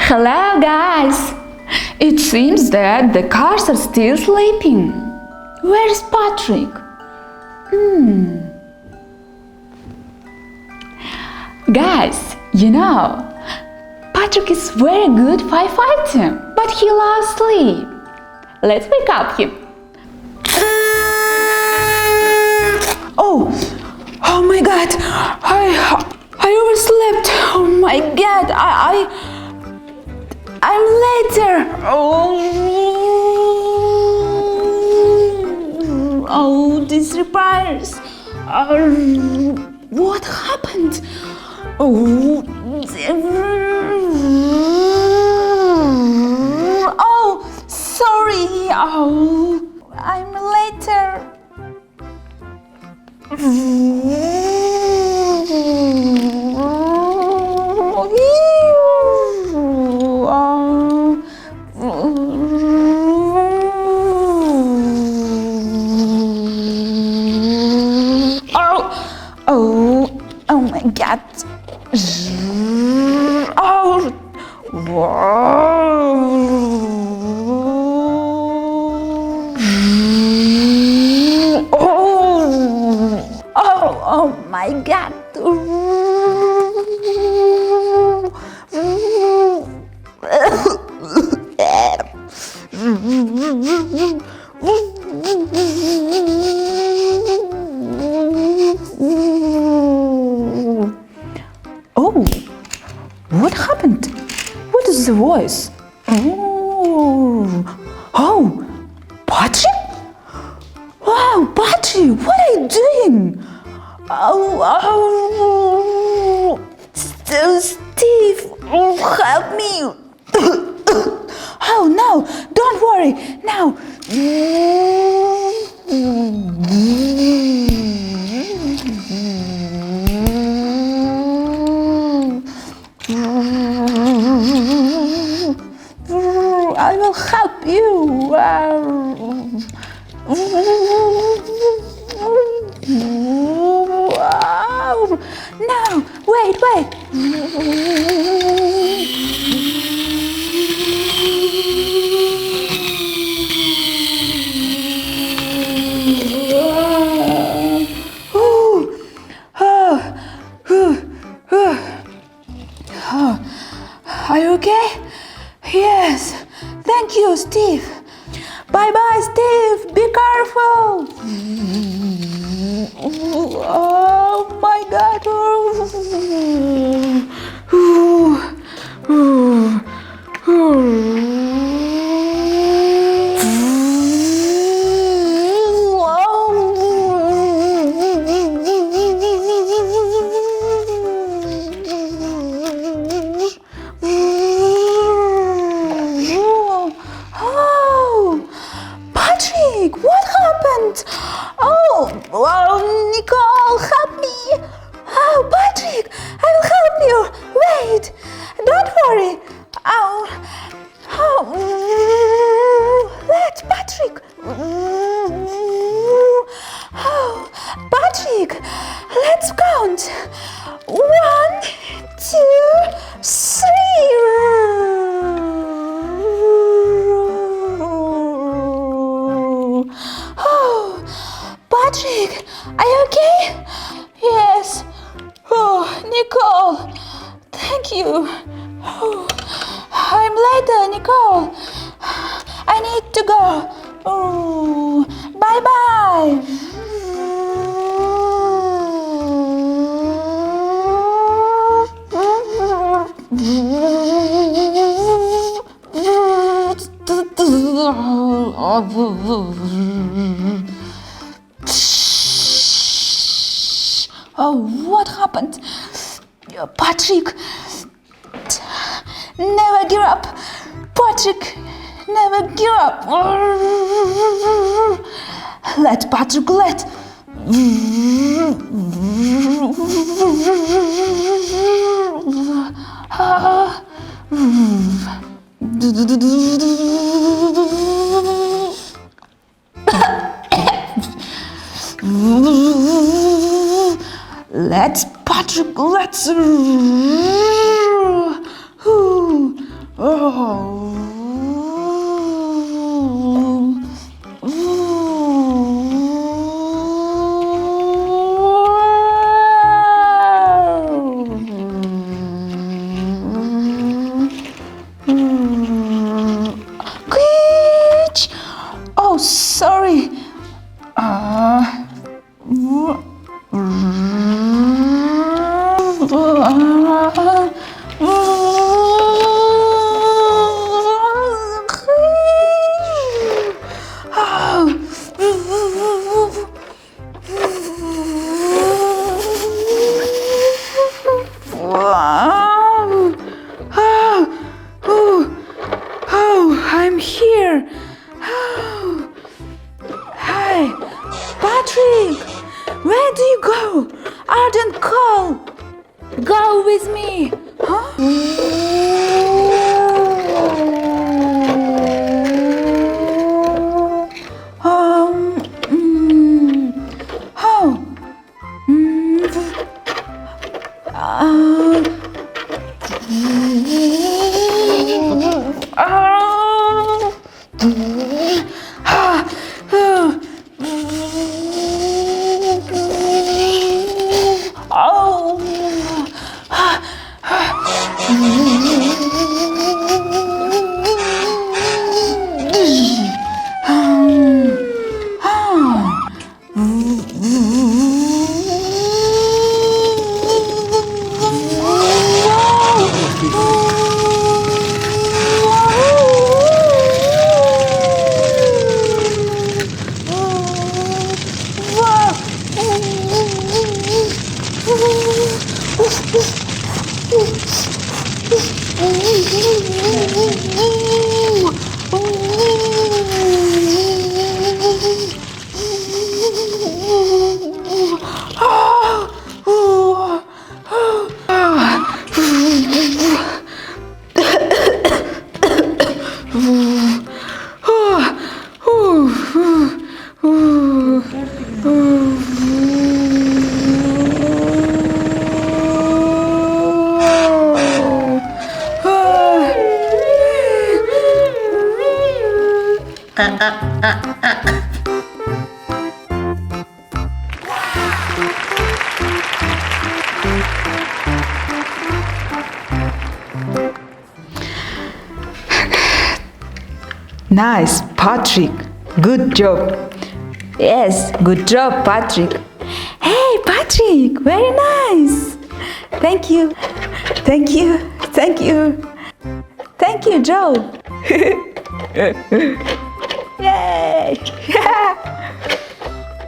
Hello, guys! It seems that the cars are still sleeping. Where is Patrick? Guys, Patrick is very good firefighter, but he loves sleep. Let's wake up him. Oh my God! I overslept. Oh my God! I'm later. Oh, these repairs. What happened? Oh, sorry. Oh, I'm later. Oh my God. Oh my God. Oh, what happened? What is the voice? Oh, Patrick? Wow, Patrick, what are you doing? Steve, help me. Oh no, don't worry, now. I will help you. No, wait. Are you okay? Yes. Thank you, Steve. Bye-bye, Steve. Be careful. Oh my God. What happened? Nicole, help me. Oh, Patrick, I will help you. Wait, don't worry. Let Patrick. Patrick, let's count. 1, 2, 3. Patrick, are you okay? Yes. Oh, Nicole, thank you. I'm later, Nicole. I need to go. Bye-bye. Oh, what happened? Patrick, never give up. Patrick, never give up. Let Patrick let. Let's Patrick, let's. Quitch! Oh, sorry. I'm here. Hi, Patrick. Where do you go? Arden, call. Go with me. Huh? Oh. Nice, Patrick. Good job. Yes, good job, Patrick. Hey, Patrick, very nice. Thank you. Thank you. Thank you. Thank you, Joe. Yay!